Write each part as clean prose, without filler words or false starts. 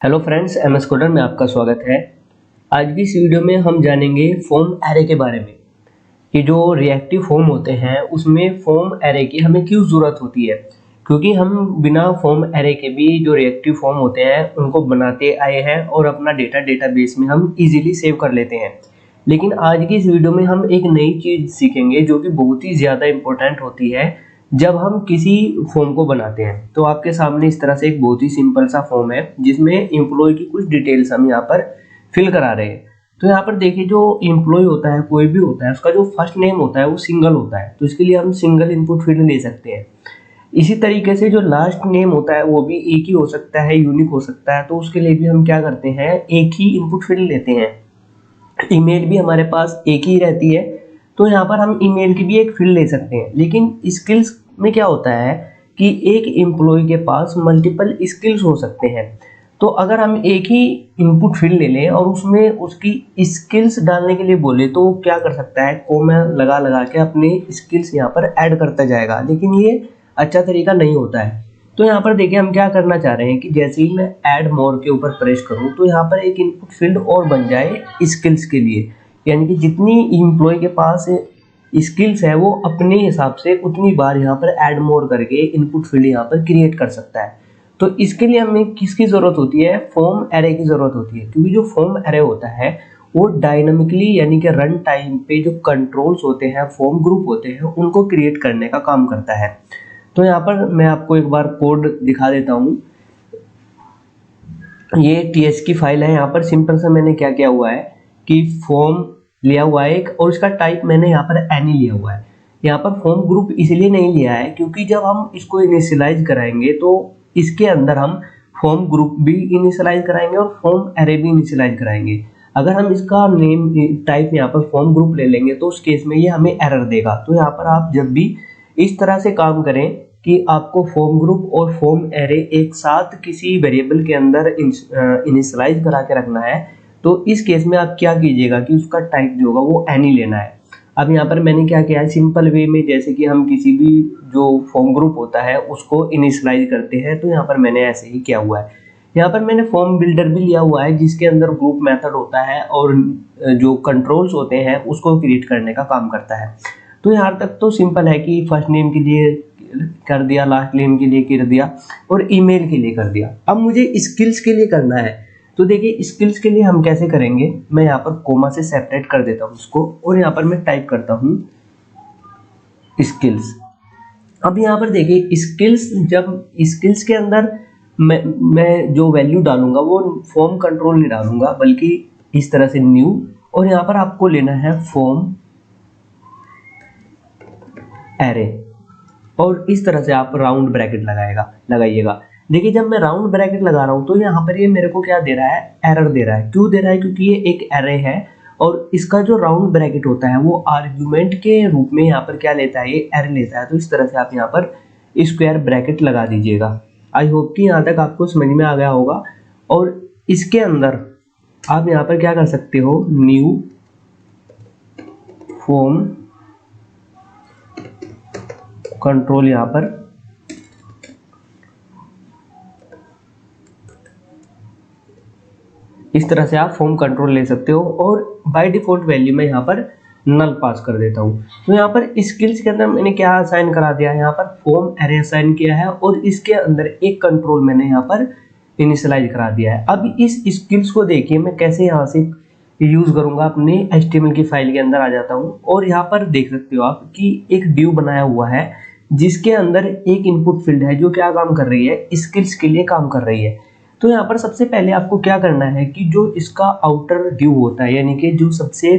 Hello friends, MS coder में आपका स्वागत है। आज की इस वीडियो में हम जानेंगे फॉर्म एरे के बारे में कि जो रिएक्टिव फॉर्म होते हैं उसमें फॉर्म एरे की हमें क्यों ज़रूरत होती है, क्योंकि हम बिना फॉर्म एरे के भी जो रिएक्टिव फॉर्म होते हैं उनको बनाते आए हैं और अपना डेटाबेस में हम इजीली सेव कर लेते हैं। लेकिन आज की इस वीडियो में हम एक नई चीज़ सीखेंगे जो कि बहुत ही ज़्यादा इम्पोर्टेंट होती है जब हम किसी फॉर्म को बनाते हैं। तो आपके सामने इस तरह से एक बहुत ही सिंपल सा फॉर्म है जिसमें एम्प्लॉय की कुछ डिटेल्स हम यहाँ पर फिल करा रहे हैं। तो यहाँ पर देखिए, जो एम्प्लॉय होता है कोई भी होता है उसका जो फर्स्ट नेम होता है वो सिंगल होता है, तो इसके लिए हम सिंगल इनपुट फील्ड ले सकते हैं। इसी तरीके से जो लास्ट नेम होता है वो भी एक ही हो सकता है, यूनिक हो सकता है, तो उसके लिए भी हम क्या करते हैं, एक ही इनपुट फील्ड लेते हैं। ईमेल भी हमारे पास एक ही रहती है, तो यहाँ पर हम ईमेल की भी एक फील्ड ले सकते हैं। लेकिन स्किल्स में क्या होता है कि एक एम्प्लॉय के पास मल्टीपल स्किल्स हो सकते हैं। तो अगर हम एक ही इनपुट फील्ड ले लें और उसमें उसकी स्किल्स डालने के लिए बोले तो वो क्या कर सकता है, कोमा लगा लगा के अपने स्किल्स यहाँ पर ऐड करता जाएगा, लेकिन ये अच्छा तरीका नहीं होता है। तो यहाँ पर देखिए हम क्या करना चाह रहे हैं कि जैसे ही मैं ऐड मोर के ऊपर प्रेस करूँ तो यहाँ पर एक इनपुट फील्ड और बन जाए स्किल्स के लिए, यानी कि जितनी एम्प्लॉय के पास स्किल्स है वो अपने हिसाब से उतनी बार यहाँ पर ऐड मोर करके इनपुट फील्ड यहाँ पर क्रिएट कर सकता है। तो इसके लिए हमें किसकी ज़रूरत होती है, फॉर्म एरे की ज़रूरत होती है, क्योंकि जो फॉर्म एरे होता है वो डायनामिकली यानी कि रन टाइम पे जो कंट्रोल्स होते हैं, फॉर्म ग्रुप होते हैं, उनको क्रिएट करने का काम करता है। तो यहाँ पर मैं आपको एक बार कोड दिखा देता हूँ। ये टीएस की फाइल है। यहाँ पर सिंपल सा मैंने क्या किया हुआ है कि फॉर्म लिया हुआ है एक, और इसका टाइप मैंने यहाँ पर एनी लिया हुआ है। यहाँ पर फॉर्म ग्रुप इसलिए नहीं लिया है क्योंकि जब हम इसको इनिशियलाइज कराएंगे तो इसके अंदर हम फॉर्म ग्रुप भी इनिशियलाइज कराएंगे और फॉर्म एरे भी इनिशियलाइज कराएंगे। अगर हम इसका नेम टाइप यहाँ पर फॉर्म ग्रुप ले लेंगे तो उस केस में ये हमें एरर देगा। तो यहाँ पर आप जब भी इस तरह से काम करें कि आपको फॉर्म ग्रुप और फॉर्म एरे एक साथ किसी वेरिएबल के अंदर इनिशियलाइज करा के रखना है, तो इस केस में आप क्या कीजिएगा कि उसका टाइप जो होगा वो एनी लेना है। अब यहाँ पर मैंने क्या किया है, सिंपल वे में जैसे कि हम किसी भी जो फॉर्म ग्रुप होता है उसको इनिशियलाइज करते हैं, तो यहाँ पर मैंने ऐसे ही किया हुआ है। यहाँ पर मैंने फॉर्म बिल्डर भी लिया हुआ है जिसके अंदर ग्रुप मेथड होता है और जो कंट्रोल्स होते हैं उसको क्रिएट करने का काम करता है। तो यहाँ तक तो सिंपल है कि फर्स्ट नेम के लिए कर दिया, लास्ट नेम के लिए कर दिया और ईमेल के लिए कर दिया। अब मुझे स्किल्स के लिए करना है, तो देखिए स्किल्स के लिए हम कैसे करेंगे, मैं यहाँ पर कोमा से सेपरेट कर देता हूँ उसको और यहाँ पर मैं टाइप करता हूँ स्किल्स। अब यहाँ पर देखिए स्किल्स, जब स्किल्स के अंदर मैं जो वैल्यू डालूंगा वो फॉर्म कंट्रोल नहीं डालूंगा बल्कि इस तरह से न्यू, और यहाँ पर आपको लेना है फॉर्म एरे और इस तरह से आप राउंड ब्रैकेट लगाइएगा। देखिए जब मैं राउंड ब्रैकेट लगा रहा हूँ तो यहाँ पर ये मेरे को क्या दे रहा है, एरर दे रहा है। क्यों दे रहा है, क्योंकि ये एक एरे है और इसका जो राउंड ब्रैकेट होता है वो आर्गुमेंट के रूप में यहाँ पर क्या लेता है, ये एरे लेता है। तो इस तरह से आप यहाँ पर स्क्वायर ब्रैकेट लगा दीजिएगा। आई होप कि यहाँ तक आपको समझ में आ गया होगा। और इसके अंदर आप यहाँ पर क्या कर सकते हो, न्यू फॉर्म कंट्रोल, यहाँ पर इस तरह से आप फॉर्म कंट्रोल ले सकते हो और बाय डिफॉल्ट वैल्यू में यहाँ पर नल पास कर देता हूँ। तो यहाँ पर स्किल्स के अंदर मैंने क्या असाइन करा दिया है, यहाँ पर फॉर्म एरे असाइन किया है और इसके अंदर एक कंट्रोल मैंने यहाँ पर इनिशियलाइज करा दिया है। अब इस स्किल्स को देखिए मैं कैसे यहाँ से यूज करूंगा, अपने HTML की फाइल के अंदर आ जाता हूँ और यहाँ पर देख सकते हो आप कि एक ड्यू बनाया हुआ है जिसके अंदर एक इनपुट फील्ड है जो क्या काम कर रही है, स्किल्स के लिए काम कर रही है। तो यहाँ पर सबसे पहले आपको क्या करना है कि जो इसका आउटर ड्यू होता है, यानी कि जो सबसे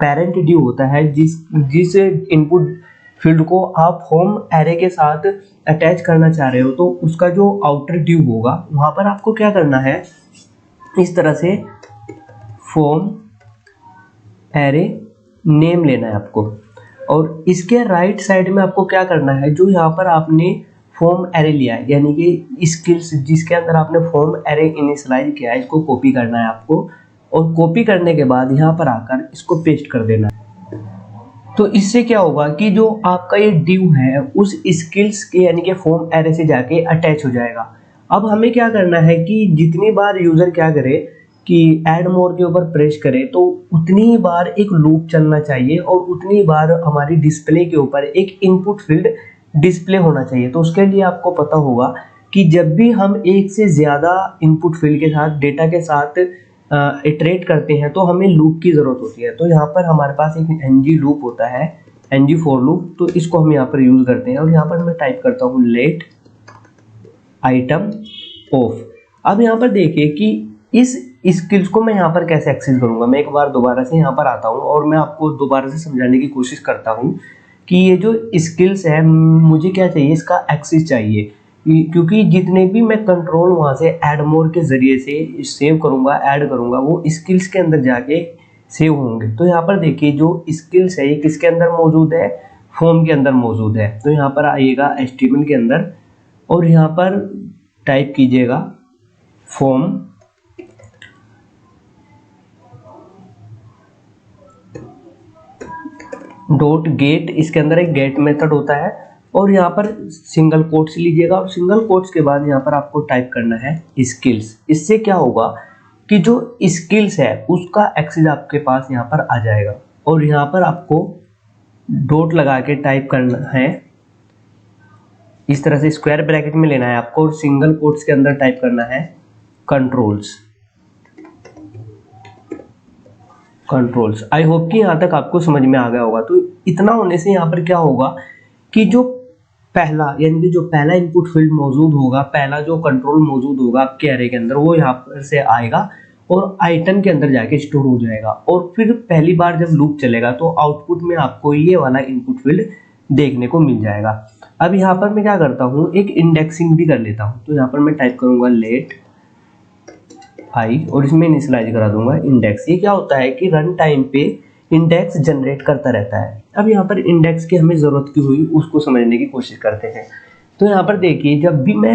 पेरेंट ड्यू होता है, जिस इनपुट फील्ड को आप फॉर्म एरे के साथ अटैच करना चाह रहे हो, तो उसका जो आउटर ड्यू होगा वहाँ पर आपको क्या करना है, इस तरह से फॉर्म एरे नेम लेना है आपको। और इसके राइट साइड में आपको क्या करना है, जो यहाँ पर आपने फॉर्म एरे लिया है यानी कि स्किल्स जिसके अंदर आपने फॉर्म एरे इनिशियलाइज किया है, इसको कॉपी करना है आपको और कॉपी करने के बाद यहाँ पर आकर इसको पेस्ट कर देना है। तो इससे क्या होगा कि जो आपका ये ड्यू है उस स्किल्स के यानी कि फॉर्म एरे से जाके अटैच हो जाएगा। अब हमें क्या करना है कि जितनी बार यूजर क्या करे कि ऐड मोर के ऊपर प्रेस करे तो उतनी ही बार एक लूप चलना चाहिए और उतनी ही बार हमारी डिस्प्ले के ऊपर एक इनपुट फील्ड डिस्प्ले होना चाहिए। तो उसके लिए आपको पता होगा कि जब भी हम एक से ज़्यादा इनपुट फील्ड के साथ डेटा के साथ इटरेट करते हैं तो हमें लूप की ज़रूरत होती है। तो यहाँ पर हमारे पास एक ng लूप होता है, ng फॉर लूप, तो इसको हम यहाँ पर यूज़ करते हैं। और यहाँ पर मैं टाइप करता हूँ लेट आइटम ऑफ। अब यहाँ पर देखिए कि इस स्किल्स को मैं यहाँ पर कैसे एक्सेस करूँगा। मैं एक बार दोबारा से यहाँ पर आता हूँ और मैं आपको दोबारा से समझाने की कोशिश करता हूँ कि ये जो स्किल्स है मुझे क्या चाहिए, इसका एक्सेस चाहिए, क्योंकि जितने भी मैं कंट्रोल वहाँ से ऐड मोर के ज़रिए से सेव करूँगा, ऐड करूँगा, वो स्किल्स के अंदर जाके सेव होंगे। तो यहाँ पर देखिए जो स्किल्स है ये किसके अंदर मौजूद है, फॉर्म के अंदर मौजूद है। तो यहाँ पर आइएगा HTML के अंदर और यहाँ पर टाइप कीजिएगा फॉर्म डॉट गेट, इसके अंदर एक गेट मेथड होता है और यहाँ पर सिंगल कोट्स लीजिएगा और सिंगल कोट्स के बाद यहाँ पर आपको टाइप करना है स्किल्स। इससे क्या होगा कि जो स्किल्स है उसका एक्सेस आपके पास यहाँ पर आ जाएगा और यहाँ पर आपको डॉट लगा के टाइप करना है, इस तरह से स्क्वायर ब्रैकेट में लेना है आपको और सिंगल कोट्स के अंदर टाइप करना है कंट्रोल्स। आई होप कि यहाँ तक आपको समझ में आ गया होगा। तो इतना होने से यहाँ पर क्या होगा कि जो पहला यानी कि जो पहला इनपुट फील्ड मौजूद होगा, पहला जो कंट्रोल मौजूद होगा आपके एरे के अंदर, वो यहाँ पर से आएगा और आइटम के अंदर जाके स्टोर हो जाएगा। और फिर पहली बार जब लूप चलेगा तो आउटपुट में आपको ये वाला इनपुट फील्ड देखने को मिल जाएगा। अब यहाँ पर मैं क्या करता हूँ, एक इंडेक्सिंग भी कर लेता हूँ। तो यहाँ पर मैं टाइप करूँगा लेट आई और इसमें इनिशियलाइज करा दूंगा इंडेक्स। ये क्या होता है कि रन टाइम पे इंडेक्स जनरेट करता रहता है। अब यहाँ पर इंडेक्स की हमें ज़रूरत क्यों हुई उसको समझने की कोशिश करते हैं। तो यहाँ पर देखिए जब भी मैं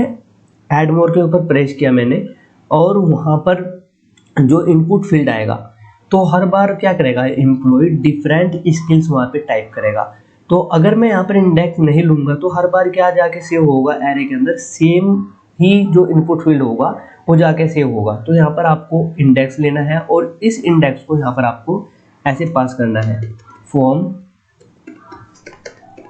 ऐड मोर के ऊपर प्रेस किया मैंने और वहाँ पर जो इनपुट फील्ड आएगा तो हर बार क्या करेगा, एम्प्लॉय डिफरेंट स्किल्स वहाँ पे टाइप करेगा। तो अगर मैं यहाँ पर इंडेक्स नहीं लूँगा तो हर बार क्या जाके सेव होगा एरे के अंदर, सेम ही जो इनपुट फील्ड होगा वो जाके सेव होगा। तो यहाँ पर आपको इंडेक्स लेना है और इस इंडेक्स को यहाँ पर आपको ऐसे पास करना है फॉर्म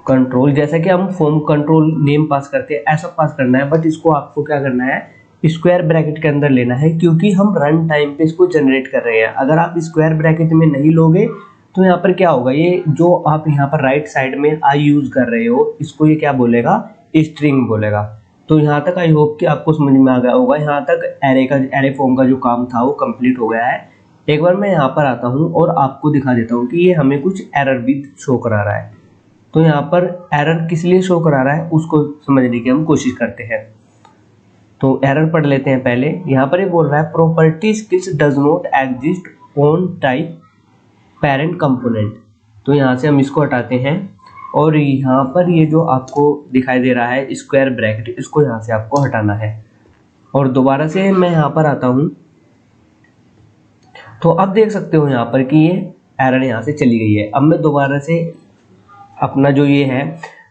कंट्रोल, जैसा कि हम फॉर्म कंट्रोल नेम पास करते हैं ऐसा पास करना है। बट इसको आपको क्या करना है, स्क्वायर ब्रैकेट के अंदर लेना है, क्योंकि हम रन टाइम पे इसको जनरेट कर रहे हैं। अगर आप स्क्वायर ब्रैकेट में नहीं लोगे तो यहाँ पर क्या होगा, ये जो आप यहाँ पर राइट साइड में आई यूज कर रहे हो इसको ये क्या बोलेगा, स्ट्रिंग बोलेगा। तो यहाँ तक आई होप कि आपको समझ में आ गया होगा। यहाँ तक एरे फॉर्म का जो काम था वो कंप्लीट हो गया है। एक बार मैं यहाँ पर आता हूँ और आपको दिखा देता हूँ कि ये हमें कुछ एरर भी शो करा रहा है। तो यहाँ पर एरर किस लिए शो करा रहा है उसको समझने की हम कोशिश करते हैं। तो एरर पढ़ लेते हैं पहले। यहाँ पर ये बोल रहा है property skills does not exist on type parent component. तो यहाँ से हम इसको हटाते हैं और यहाँ पर ये जो आपको दिखाई दे रहा है स्क्वायर ब्रैकेट, इसको यहाँ से आपको हटाना है। और दोबारा से मैं यहाँ पर आता हूँ तो अब देख सकते हो यहाँ पर कि ये एरर यहाँ से चली गई है। अब मैं दोबारा से अपना जो ये है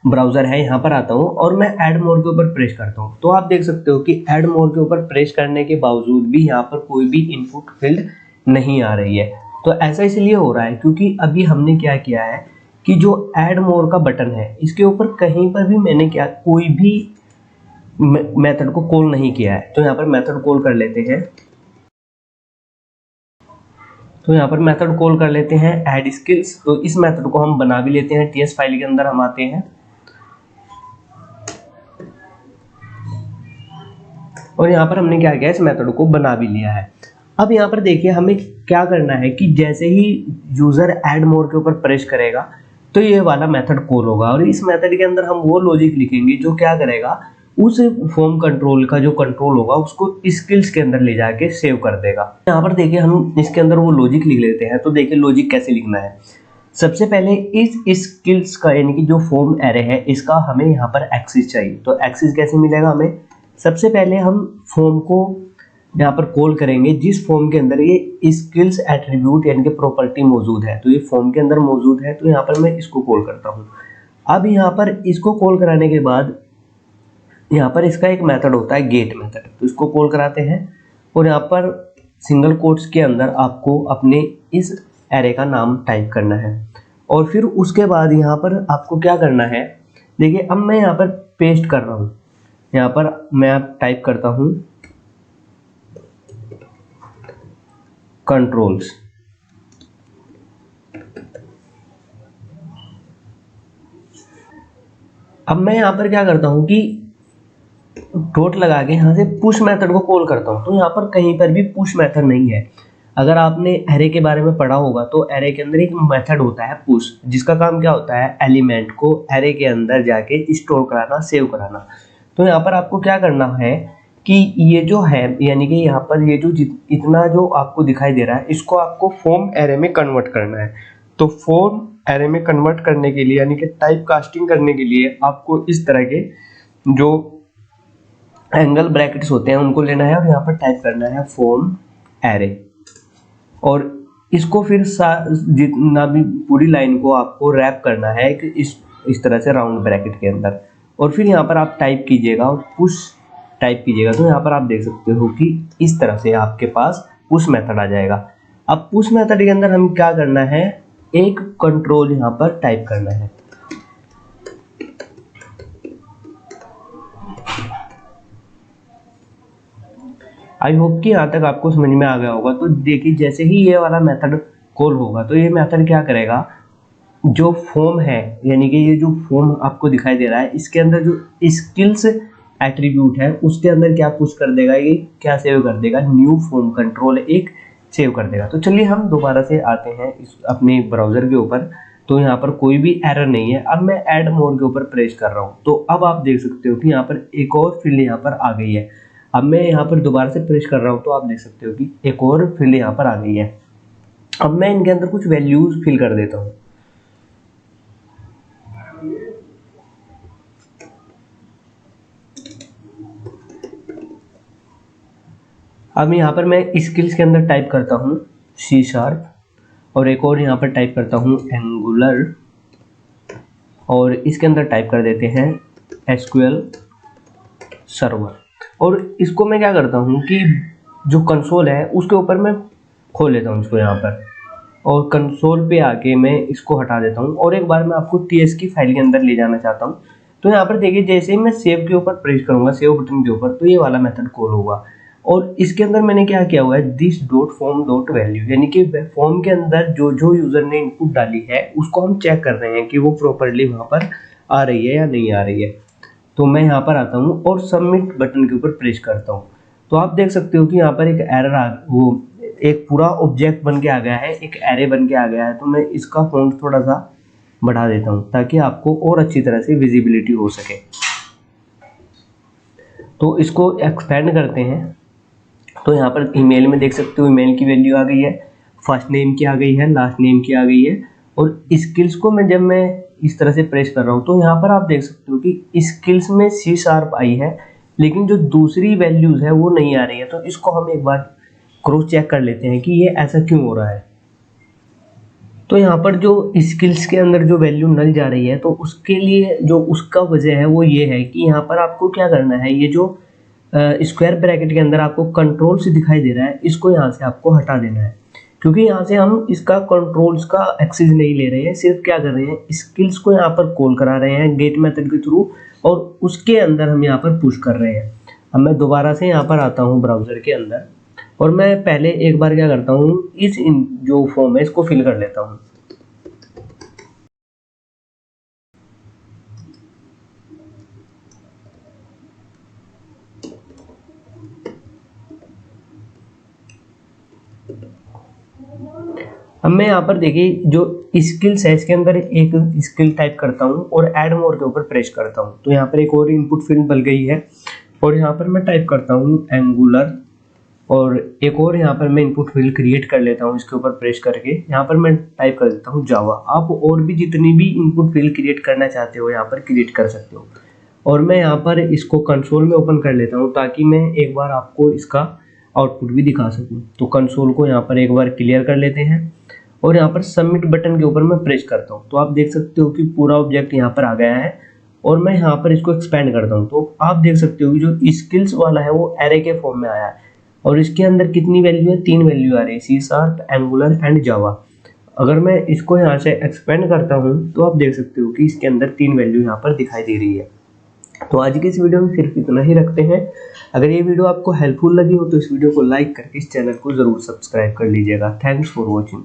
ब्राउज़र है यहाँ पर आता हूँ और मैं ऐड मोर के ऊपर प्रेस करता हूँ। तो आप देख सकते हो कि ऐड मोर के ऊपर प्रेस करने के बावजूद भी यहाँ पर कोई भी इनपुट फील्ड नहीं आ रही है। तो ऐसा इसलिए हो रहा है क्योंकि अभी हमने क्या किया है कि जो ऐड मोर का बटन है इसके ऊपर कहीं पर भी मैंने क्या कोई भी मेथड को कॉल नहीं किया है। तो यहाँ पर मेथड कॉल कर लेते हैं। तो यहाँ पर मेथड कॉल कर लेते हैं ऐड स्किल्स। तो इस मेथड को हम बना भी लेते हैं। टीएस फाइल के अंदर हम आते हैं और यहाँ पर हमने क्या किया, इस मेथड को बना भी लिया है। अब यहाँ पर देखिए हमें क्या करना है कि जैसे ही यूजर ऐड मोर के ऊपर प्रेस करेगा तो ये वाला मेथड कॉल होगा और इस मेथड के अंदर हम वो लॉजिक लिखेंगे जो क्या करेगा, उस फॉर्म कंट्रोल का जो कंट्रोल होगा उसको स्किल्स के अंदर ले जाके सेव कर देगा। यहाँ पर देखिए हम इसके अंदर वो लॉजिक लिख लेते हैं। तो देखिए लॉजिक कैसे लिखना है। सबसे पहले इस स्किल्स का यानी कि जो फॉर्म एरे है इसका हमें यहाँ पर एक्सेस चाहिए। तो एक्सेस कैसे मिलेगा हमें, सबसे पहले हम फॉर्म को यहाँ पर कॉल करेंगे जिस फॉर्म के अंदर ये स्किल्स एट्रीब्यूट यानी कि प्रॉपर्टी मौजूद है। तो ये फॉर्म के अंदर मौजूद है तो यहाँ पर मैं इसको कॉल करता हूँ। अब यहाँ पर इसको कॉल कराने के बाद यहाँ पर इसका एक मेथड होता है गेट मेथड, तो इसको कॉल कराते हैं और यहाँ पर सिंगल कोट्स के अंदर आपको अपने इस एरे का नाम टाइप करना है और फिर उसके बाद यहाँ पर आपको क्या करना है, देखिए अब मैं यहाँ पर पेस्ट कर रहा हूँ, यहाँ पर मैं अब टाइप करता हूँ कंट्रोल्स। अब मैं यहाँ पर क्या करता हूँ कि डॉट लगा के यहाँ से पुश मेथड को कॉल करता हूँ, तो यहाँ पर कहीं पर भी पुश मेथड नहीं है। अगर आपने एरे के बारे में पढ़ा होगा तो एरे के अंदर एक मेथड होता है पुश, जिसका काम क्या होता है, एलिमेंट को एरे के अंदर जाके स्टोर कराना, सेव कराना। तो यहाँ पर आपको क्या करना है कि ये जो है, यानी कि यहाँ पर ये जो इतना जो आपको दिखाई दे रहा है, इसको आपको फॉर्म एरे में कन्वर्ट करना है। तो फॉर्म एरे में कन्वर्ट करने के लिए, यानी कि टाइप कास्टिंग करने के लिए, आपको इस तरह के जो एंगल ब्रैकेट्स होते हैं उनको लेना है और यहाँ पर टाइप करना है फॉर्म एरे, और इसको फिर जितना भी पूरी लाइन को आपको रैप करना है कि इस तरह से राउंड ब्रैकेट के अंदर, और फिर यहाँ पर आप टाइप कीजिएगा और पुश टाइप कीजिएगा। तो यहाँ पर आप देख सकते हो कि इस तरह से आपके पास पुश मेथड आ जाएगा। अब पुश मेथड के अंदर हम क्या करना है, एक कंट्रोल यहाँ पर टाइप करना है। आई होप कि यहाँ तक आपको समझ में आ गया होगा। तो देखिए जैसे ही ये वाला मेथड कॉल होगा तो ये मेथड क्या करेगा, जो फॉर्म है, यानी कि ये जो फॉर्म आपको दिखाई दे रहा है, इसके अंदर जो स्किल्स एट्रीब्यूट है उसके अंदर क्या पुश कर देगा, ये क्या सेव कर देगा, न्यू फॉर्म कंट्रोल एक सेव कर देगा। तो चलिए हम दोबारा से आते हैं इस अपने ब्राउजर के ऊपर। तो यहाँ पर कोई भी एरर नहीं है। अब मैं ऐड मोर के ऊपर प्रेस कर रहा हूँ, तो अब आप देख सकते हो कि यहाँ पर एक और फील्ड यहाँ पर आ गई है। अब मैं यहाँ पर दोबारा से प्रेस कर रहा हूँ तो आप देख सकते हो कि एक और फील्ड यहाँ पर आ गई है। अब मैं इनके अंदर कुछ वैल्यूज फिल कर देता हूँ। अब यहाँ पर मैं स्किल्स के अंदर टाइप करता हूँ C# और एक और यहाँ पर टाइप करता हूँ एंगुलर, और इसके अंदर टाइप कर देते हैं SQL सर्वर। और इसको मैं क्या करता हूँ कि जो कंसोल है उसके ऊपर मैं खोल लेता हूँ इसको यहाँ पर, और कंसोल पे आके मैं इसको हटा देता हूँ और एक बार मैं आपको TS की फाइल के अंदर ले जाना चाहता हूँ। तो यहाँ पर देखिए जैसे ही मैं सेव के ऊपर प्रेस करूँगा, सेव बटन के ऊपर, तो ये वाला मेथड कॉल होगा। और इसके अंदर मैंने क्या किया हुआ है, this dot form dot value, यानी कि फॉर्म के अंदर जो जो यूजर ने इनपुट डाली है उसको हम चेक कर रहे हैं कि वो प्रॉपरली वहाँ पर आ रही है या नहीं आ रही है। तो मैं यहाँ पर आता हूँ और सबमिट बटन के ऊपर प्रेस करता हूँ। तो आप देख सकते हो कि यहाँ पर एक एरर वो एक पूरा ऑब्जेक्ट बन के आ गया है, एक एरे बन के आ गया है। तो मैं इसका फॉन्ट थोड़ा सा बढ़ा देता हूँ ताकि आपको और अच्छी तरह से विजिबिलिटी हो सके। तो इसको एक्सपेंड करते हैं। तो यहाँ पर ईमेल में देख सकते हो ईमेल की वैल्यू आ गई है, फर्स्ट नेम की आ गई है, लास्ट नेम की आ गई है। और स्किल्स को जब मैं इस तरह से प्रेस कर रहा हूँ तो यहाँ पर आप देख सकते हो कि स्किल्स में C# आई है, लेकिन जो दूसरी वैल्यूज है वो नहीं आ रही है। तो इसको हम एक बार क्रॉस चेक कर लेते हैं कि ये ऐसा क्यों हो रहा है। तो यहाँ पर जो स्किल्स के अंदर जो वैल्यू नल जा रही है, तो उसके लिए जो उसका वजह है वो ये है कि यहाँ पर आपको क्या करना है, ये जो स्क्वायर ब्रैकेट के अंदर आपको कंट्रोल से दिखाई दे रहा है, इसको यहाँ से आपको हटा देना है, क्योंकि यहाँ से हम इसका कंट्रोल्स का एक्सेस नहीं ले रहे हैं, सिर्फ क्या कर रहे हैं, स्किल्स को यहाँ पर कॉल करा रहे हैं गेट मेथड के थ्रू, और उसके अंदर हम यहाँ पर पुश कर रहे हैं। अब मैं दोबारा से यहाँ पर आता हूँ ब्राउजर के अंदर, और मैं पहले एक बार क्या करता हूँ, इस जो फॉर्म है इसको फिल कर लेता हूँ। अब मैं यहाँ पर देखिए जो स्किल्स है इसके अंदर एक स्किल टाइप करता हूँ और ऐड मोर के ऊपर प्रेस करता हूँ। तो यहाँ पर एक और इनपुट फील्ड बन गई है, और यहाँ पर मैं टाइप करता हूँ एंगुलर, और एक और यहाँ पर मैं इनपुट फील्ड क्रिएट कर लेता हूँ इसके ऊपर प्रेस करके। यहाँ पर मैं टाइप कर देता हूँ जावा। आप और भी जितनी भी इनपुट फील्ड क्रिएट करना चाहते हो यहाँ पर क्रिएट कर सकते हो। और मैं यहाँ पर इसको कंसोल में ओपन कर लेता हूँ ताकि मैं एक बार आपको इसका आउटपुट भी दिखा सकूँ। तो कंसोल को यहाँ पर एक बार क्लियर कर लेते हैं और यहाँ पर सबमिट बटन के ऊपर मैं प्रेस करता हूँ। तो आप देख सकते हो कि पूरा ऑब्जेक्ट यहाँ पर आ गया है और मैं यहाँ पर इसको एक्सपेंड करता हूँ, तो आप देख सकते हो कि जो स्किल्स वाला है वो एरे के फॉर्म में आया है और इसके अंदर कितनी वैल्यू है, 3 वैल्यू आ रही है, सी शार्प, एंगुलर एंड जावा। अगर मैं इसको यहाँ से एक्सपेंड करता हूँ तो आप देख सकते हो कि इसके अंदर 3 वैल्यू यहाँ पर दिखाई दे रही है। तो आज की इस वीडियो में सिर्फ इतना ही रखते हैं। अगर ये वीडियो आपको हेल्पफुल लगी हो तो इस वीडियो को लाइक करके इस चैनल को जरूर सब्सक्राइब कर लीजिएगा। Thanks for watching.